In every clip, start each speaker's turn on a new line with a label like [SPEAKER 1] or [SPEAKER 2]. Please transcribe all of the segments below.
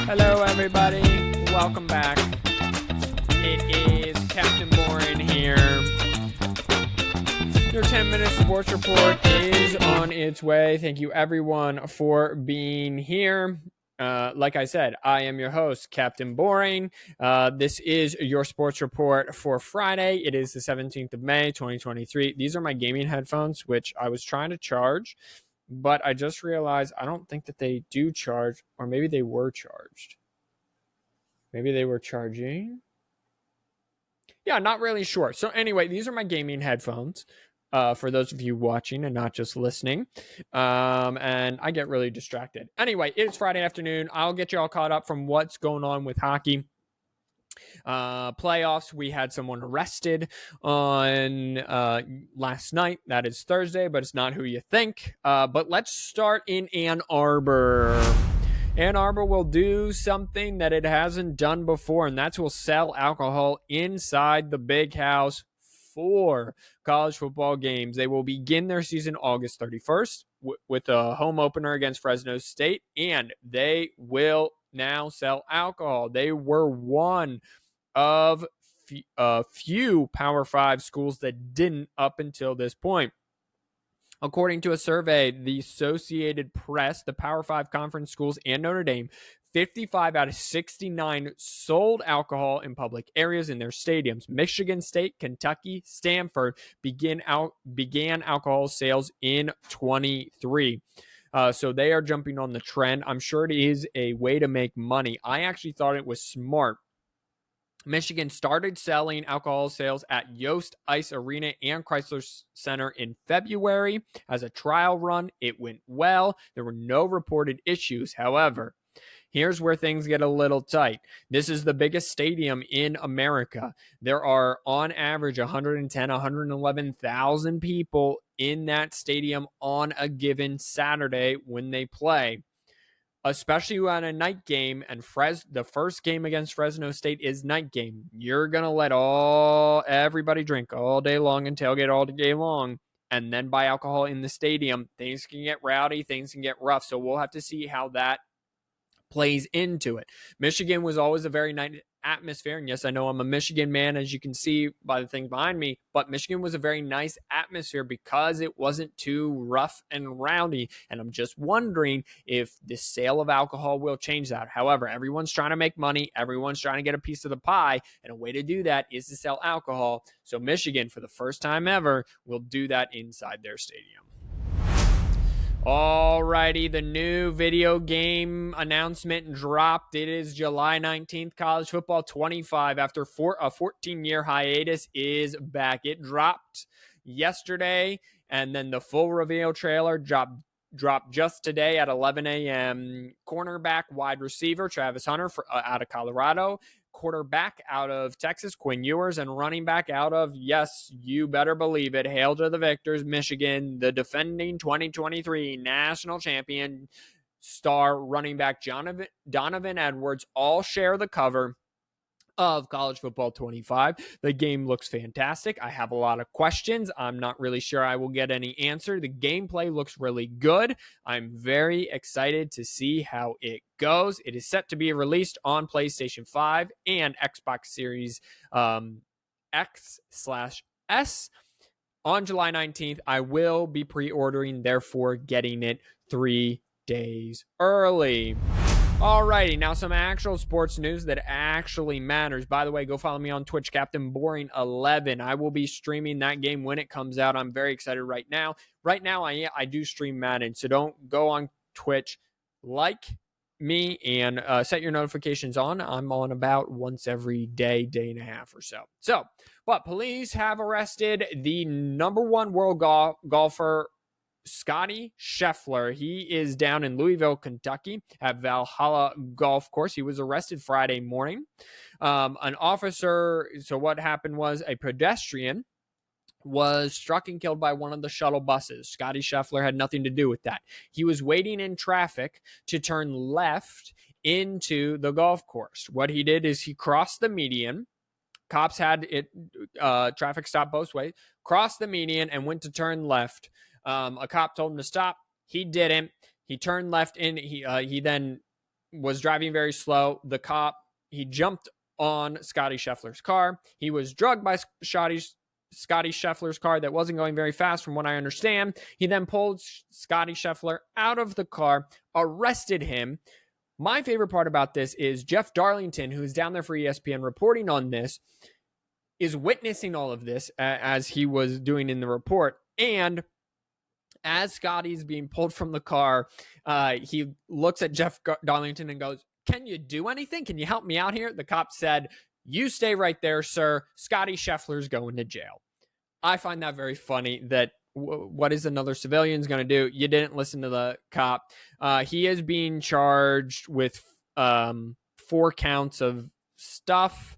[SPEAKER 1] Hello, everybody. Welcome back. It is Captain Boring here. Your 10-minute sports report is on its way. Thank you, everyone, for being here. Like I said, I am your host, Captain Boring. This is your sports report for Friday. It is the 17th of May, 2023. These are my gaming headphones, which I was trying to charge, but I just realized I don't think that they do charge, or maybe they were charged. Maybe they were charging. Yeah, not really sure. So anyway, these are my gaming headphones. For those of you watching and not just listening. And I get really distracted. Anyway, it's Friday afternoon. I'll get you all caught up from what's going on with hockey. Playoffs, we had someone arrested on last night. That is Thursday, but it's not who you think. But let's start in Ann Arbor. Ann Arbor will do something that it hasn't done before, and that's will sell alcohol inside the big house for college football games. They will begin their season August 31st with a home opener against Fresno State, and they will now sell alcohol. They were one of a few Power 5 schools that didn't up until this point. According to a survey, the Associated Press, the Power 5 conference schools, and Notre Dame, 55 out of 69 sold alcohol in public areas in their stadiums. Michigan State, Kentucky, Stanford began alcohol sales in 23. So they are jumping on the trend. I'm sure it is a way to make money. I actually thought it was smart. Michigan started selling alcohol sales at Yost Ice Arena and Chrysler Center in February as a trial run. It went well. There were no reported issues. However, here's where things get a little tight. This is the biggest stadium in America. There are on average 110, 111,000 people in that stadium on a given Saturday when they play. Especially on a night game, and the first game against Fresno State is night game. You're going to let everybody drink all day long and tailgate all day long and then buy alcohol in the stadium. Things can get rowdy. Things can get rough. So we'll have to see how that plays into it. Michigan was always a very nice atmosphere. And yes, I know I'm a Michigan man, as you can see by the thing behind me, but Michigan was a very nice atmosphere because it wasn't too rough and rowdy. And I'm just wondering if the sale of alcohol will change that. However, everyone's trying to make money. Everyone's trying to get a piece of the pie. And a way to do that is to sell alcohol. So Michigan, for the first time ever, will do that inside their stadium. Alrighty, the new video game announcement dropped. It is July 19th. College Football 25, after a 14-year hiatus, is back. It dropped yesterday, and then the full reveal trailer dropped just today at 11 a.m. Cornerback, wide receiver Travis Hunter out of Colorado. Quarterback out of Texas, Quinn Ewers, and running back out of, yes, you better believe it, hail to the victors, Michigan, the defending 2023 national champion star running back Donovan Edwards, all share the cover of College Football 25. The game looks fantastic. I have a lot of questions. I'm not really sure I will get any answer. The gameplay looks really good. I'm very excited to see how it goes. It is set to be released on PlayStation 5 and Xbox Series X/S on July 19th. I will be pre-ordering, therefore getting it 3 days early. Alrighty, now some actual sports news that actually matters. By the way, go follow me on Twitch, Captain Boring 11. I will be streaming that game when it comes out. I'm very excited right now. Right now, I do stream Madden, so don't go on Twitch, like me, and set your notifications on. I'm on about once every day and a half or so. But police have arrested the #1 world golfer, Scotty Scheffler. He is down in Louisville, Kentucky at Valhalla Golf Course. He was arrested Friday morning. An officer, so what happened was a pedestrian was struck and killed by one of the shuttle buses. Scotty Scheffler had nothing to do with that. He was waiting in traffic to turn left into the golf course. What he did is he crossed the median. Cops had it, traffic stop both ways, crossed the median and went to turn left. A cop told him to stop. He didn't. He turned left in. He then was driving very slow. The cop, he jumped on Scotty Scheffler's car. He was drugged by Scotty Scheffler's car that wasn't going very fast, from what I understand. He then pulled Scotty Scheffler out of the car, arrested him. My favorite part about this is Jeff Darlington, who's down there for ESPN reporting on this, is witnessing all of this as he was doing in the report. And as Scotty's being pulled from the car, he looks at Jeff Darlington and goes, "Can you do anything? Can you help me out here?" The cop said, "You stay right there, sir. Scotty Scheffler's going to jail." I find that very funny that what is another civilian's going to do? You didn't listen to the cop. He is being charged with 4 counts of stuff,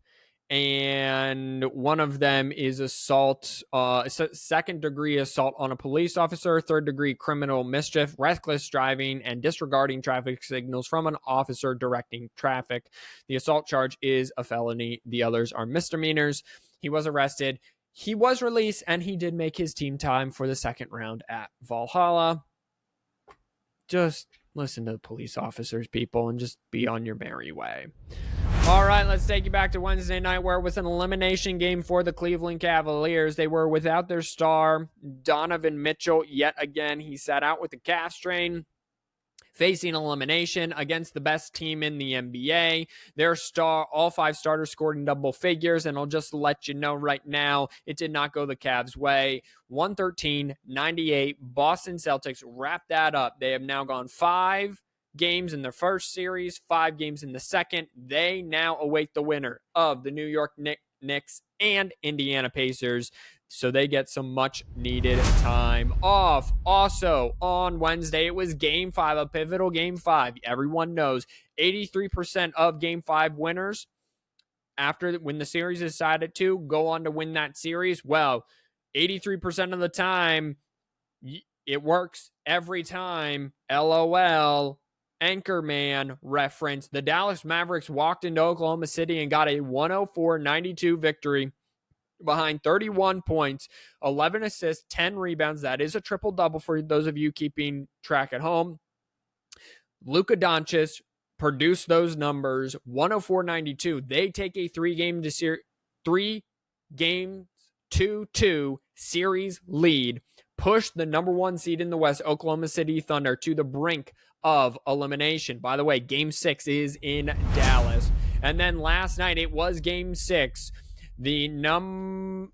[SPEAKER 1] and one of them is assault, second-degree assault on a police officer, third-degree criminal mischief, reckless driving, and disregarding traffic signals from an officer directing traffic. The assault charge is a felony. The others are misdemeanors. He was arrested. He was released, and he did make his team time for the second round at Valhalla. Just listen to the police officers, people, and just be on your merry way. All right, let's take you back to Wednesday night, where it was an elimination game for the Cleveland Cavaliers. They were without their star, Donovan Mitchell, yet again. He sat out with the calf strain, facing elimination against the best team in the NBA. All 5 starters scored in double figures, and I'll just let you know right now, it did not go the Cavs' way. 113-98, Boston Celtics wrapped that up. They have now gone 5 games in their first series, 5 games in the second. They now await the winner of the New York Knicks and Indiana Pacers, so they get some much-needed time off. Also, on Wednesday, it was Game 5, a pivotal Game 5. Everyone knows 83% of Game 5 winners, when the series is decided to, go on to win that series. Well, 83% of the time, it works every time. LOL. Anchorman reference. The Dallas Mavericks walked into Oklahoma City and got a 104-92 victory behind 31 points, 11 assists, 10 rebounds. That is a triple-double for those of you keeping track at home. Luka Doncic produced those numbers, 104-92. They take a 3-game 2-2 series lead, push the number 1 seed in the West, Oklahoma City Thunder, to the brink of elimination. By the way, Game 6 is in Dallas. And then last night, it was Game 6. The number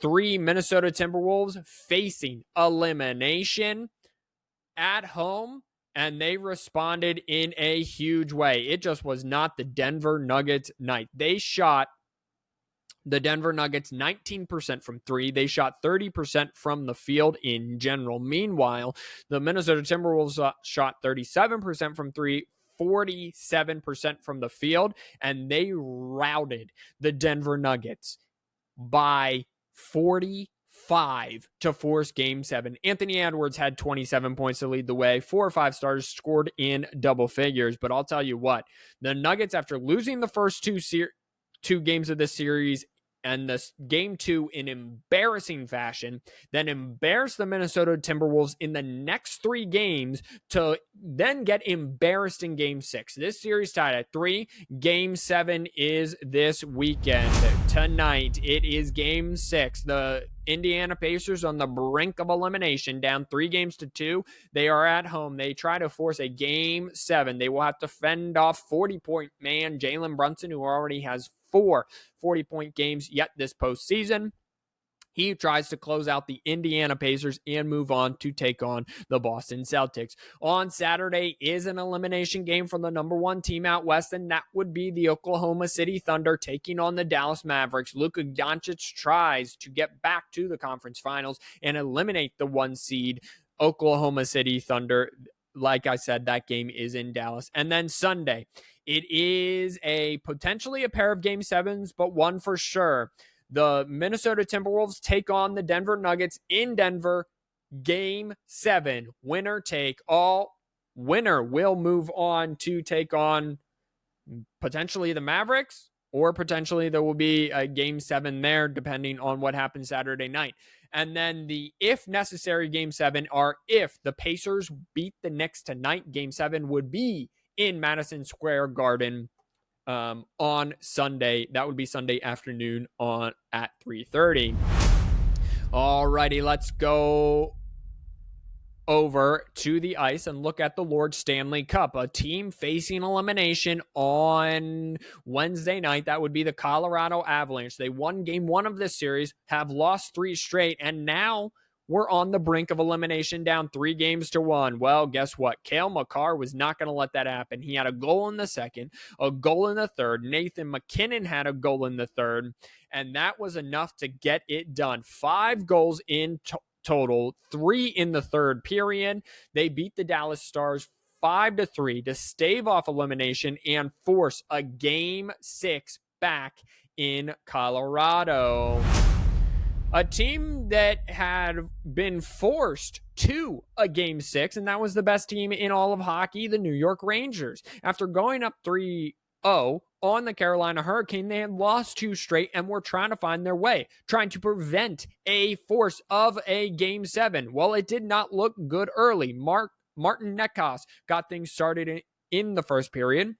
[SPEAKER 1] 3 Minnesota Timberwolves facing elimination at home, and they responded in a huge way. It just was not the Denver Nuggets night. They shot the Denver Nuggets 19% from 3. They shot 30% from the field in general. Meanwhile, the Minnesota Timberwolves shot 37% from 3, 47% from the field, and they routed the Denver Nuggets by 45 to force Game 7. Anthony Edwards had 27 points to lead the way. 4 or 5 stars scored in double figures. But I'll tell you what, the Nuggets, after losing the first 2 games of this series, and this Game 2 in embarrassing fashion, then embarrass the Minnesota Timberwolves in the next 3 games to then get embarrassed in Game 6. This series tied at 3. Game 7 is this weekend. Tonight, it is Game 6. The Indiana Pacers on the brink of elimination, down 3-2. They are at home. They try to force a Game 7. They will have to fend off 40-point man Jalen Brunson, who already has 4 40-point games yet this postseason. He tries to close out the Indiana Pacers and move on to take on the Boston Celtics. On Saturday is an elimination game for the number 1 team out west, and that would be the Oklahoma City Thunder taking on the Dallas Mavericks. Luka Doncic tries to get back to the conference finals and eliminate the 1 seed Oklahoma City Thunder. Like I said, that game is in Dallas. And then Sunday, it is potentially a pair of Game 7s, but one for sure. The Minnesota Timberwolves take on the Denver Nuggets in Denver. Game 7. Winner take all. Winner will move on to take on potentially the Mavericks, or potentially there will be a Game 7 there, depending on what happens Saturday night. And then the if necessary Game 7 are if the Pacers beat the Knicks tonight. Game 7 would be in Madison Square Garden on Sunday. That would be Sunday afternoon at 3:30. Alrighty, let's go over to the ice and look at the Lord Stanley Cup, a team facing elimination on Wednesday night. That would be the Colorado Avalanche. They won game 1 of this series, have lost 3 straight, and now we're on the brink of elimination, down 3-1. Well, guess what? Cale Makar was not going to let that happen. He had a goal in the second, a goal in the third. Nathan MacKinnon had a goal in the third, and that was enough to get it done. 5 goals in total, 3 in the third period. They beat the Dallas Stars 5-3 to stave off elimination and force a Game 6 back in Colorado. A team that had been forced to a Game 6, and that was the best team in all of hockey, the New York Rangers. After going up 3-0 on the Carolina Hurricane, they had lost 2 straight and were trying to find their way, trying to prevent a force of a Game 7. Well, it did not look good early. Martin Necas got things started in the first period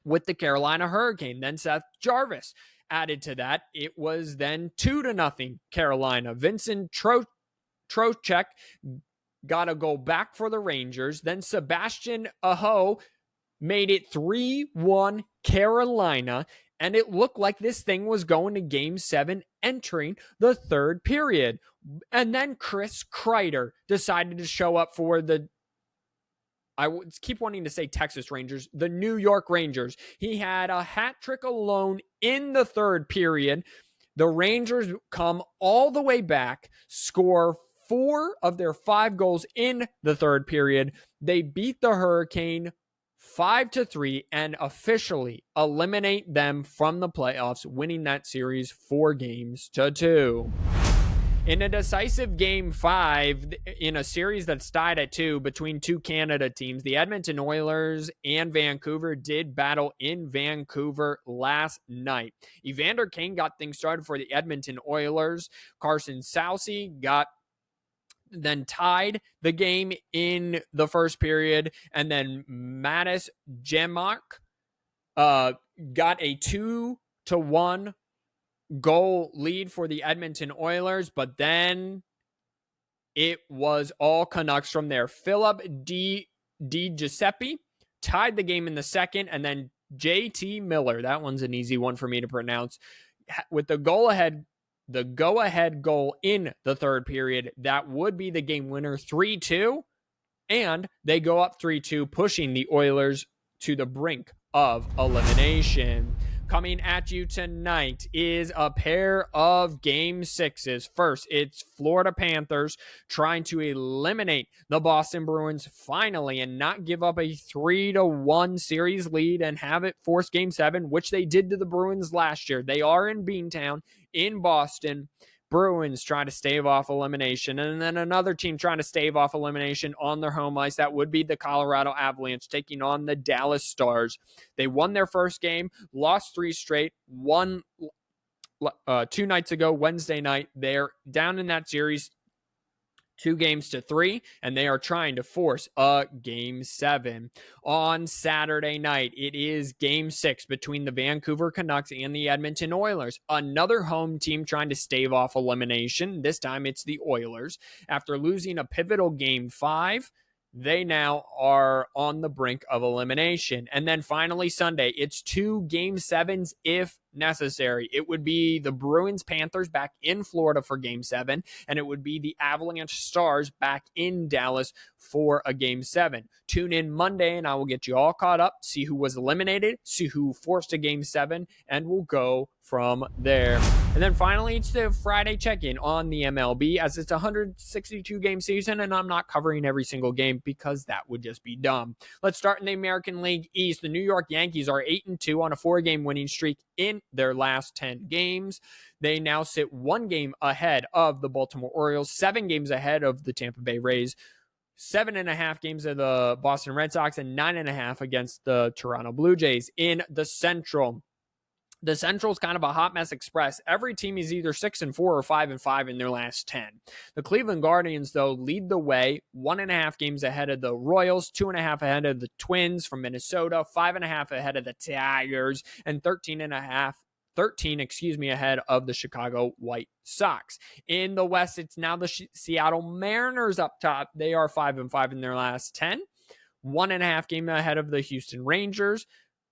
[SPEAKER 1] with the Carolina Hurricane. Then Seth Jarvis added to that. It was then 2-0 Carolina. Vincent Trocheck got a goal back for the Rangers. Then Sebastian Aho made it 3-1 Carolina, and it looked like this thing was going to Game 7 entering the third period. And then Chris Kreider decided to show up for I keep wanting to say Texas Rangers, the New York Rangers. He had a hat trick alone in the third period. The Rangers come all the way back, score 4 of their 5 goals in the third period. They beat the Hurricane 5-3 and officially eliminate them from the playoffs, winning that series 4-2. In a decisive Game 5, in a series that's tied at 2 between 2 Canada teams, the Edmonton Oilers and Vancouver did battle in Vancouver last night. Evander Kane got things started for the Edmonton Oilers. Carson Soucy then tied the game in the first period, and then Mattis Jemark got a 2-1 goal lead for the Edmonton Oilers, but then it was all Canucks from there. Philip Di Giuseppe tied the game in the second, and then JT Miller, that one's an easy one for me to pronounce, with the go-ahead goal in the third period. That would be the game winner, 3-2, and they go up 3-2, pushing the Oilers to the brink of elimination. Coming at you tonight is a pair of Game 6s. First, it's Florida Panthers trying to eliminate the Boston Bruins finally and not give up a 3-1 series lead and have it force Game 7, which they did to the Bruins last year. They are in Beantown in Boston. Bruins trying to stave off elimination, and then another team trying to stave off elimination on their home ice. That would be the Colorado Avalanche taking on the Dallas Stars. They won their first game, lost 3 straight, won 2 nights ago, Wednesday night. They're down in that series 2-3, and they are trying to force a Game 7. On Saturday night, it is Game 6 between the Vancouver Canucks and the Edmonton Oilers. Another home team trying to stave off elimination. This time it's the Oilers. After losing a pivotal Game 5, they now are on the brink of elimination. And then finally Sunday, it's 2 Game 7s if necessary. It would be the Bruins Panthers back in Florida for Game 7, and it would be the Avalanche Stars back in Dallas for a Game 7. Tune in Monday and I will get you all caught up, see who was eliminated, see who forced a Game 7, and we'll go from there. And then finally, it's the Friday check-in on the MLB, as it's a 162 game season and I'm not covering every single game because that would just be dumb. Let's start in the American League East. The New York Yankees are 8-2 on a 4-game winning streak in their last 10 games. They now sit 1 game ahead of the Baltimore Orioles, 7 games ahead of the Tampa Bay Rays, 7.5 games of the Boston Red Sox, and 9.5 against the Toronto Blue Jays. In the Central, The Central's kind of a hot mess express. Every team is either 6-4 or 5-5 in their last 10. The Cleveland Guardians, though, lead the way, 1.5 games ahead of the Royals, 2.5 ahead of the Twins from Minnesota, 5.5 ahead of the Tigers, and 13 ahead of the Chicago White Sox. In the West, it's now the Seattle Mariners up top. They are 5-5 in their last 10. 1.5 game ahead of the Houston Rangers.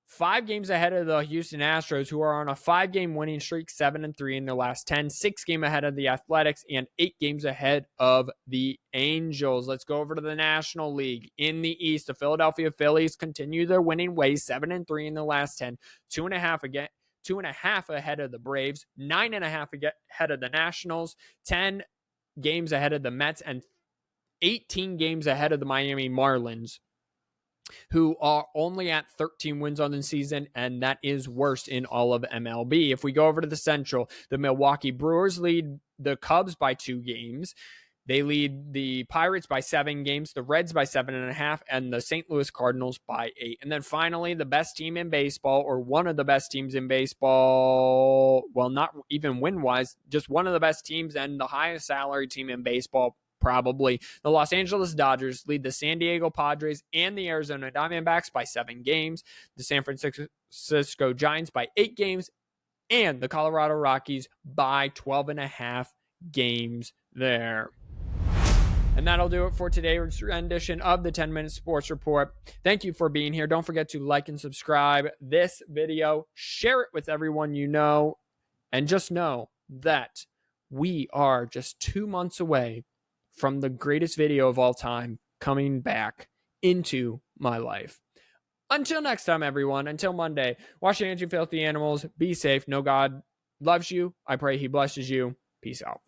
[SPEAKER 1] 5 games ahead of the Houston Astros, who are on a 5-game winning streak, 7-3 in their last 10, 6 game ahead of the Athletics, and 8 games ahead of the Angels. Let's go over to the National League. In the East, the Philadelphia Phillies continue their winning ways, 7-3 in the last 10, 2.5 ahead of the Braves, 9.5 ahead of the Nationals, 10 games ahead of the Mets, and 18 games ahead of the Miami Marlins, who are only at 13 wins on the season, and that is worst in all of MLB. If we go over to the Central, the Milwaukee Brewers lead the Cubs by 2 games. They lead the Pirates by 7 games, the Reds by 7.5, and the St. Louis Cardinals by 8. And then finally, the best team in baseball, or one of the best teams in baseball, well, not even win-wise, just one of the best teams and the highest salary team in baseball, probably. The Los Angeles Dodgers lead the San Diego Padres and the Arizona Diamondbacks by 7 games, the San Francisco Giants by 8 games, and the Colorado Rockies by 12.5 games there. And that'll do it for today's rendition of the 10-Minute Sports Report. Thank you for being here. Don't forget to like and subscribe this video. Share it with everyone you know. And just know that we are just 2 months away from the greatest video of all time coming back into my life. Until next time, everyone. Until Monday, wash your hands, you filthy animals. Be safe. Know God loves you. I pray he blesses you. Peace out.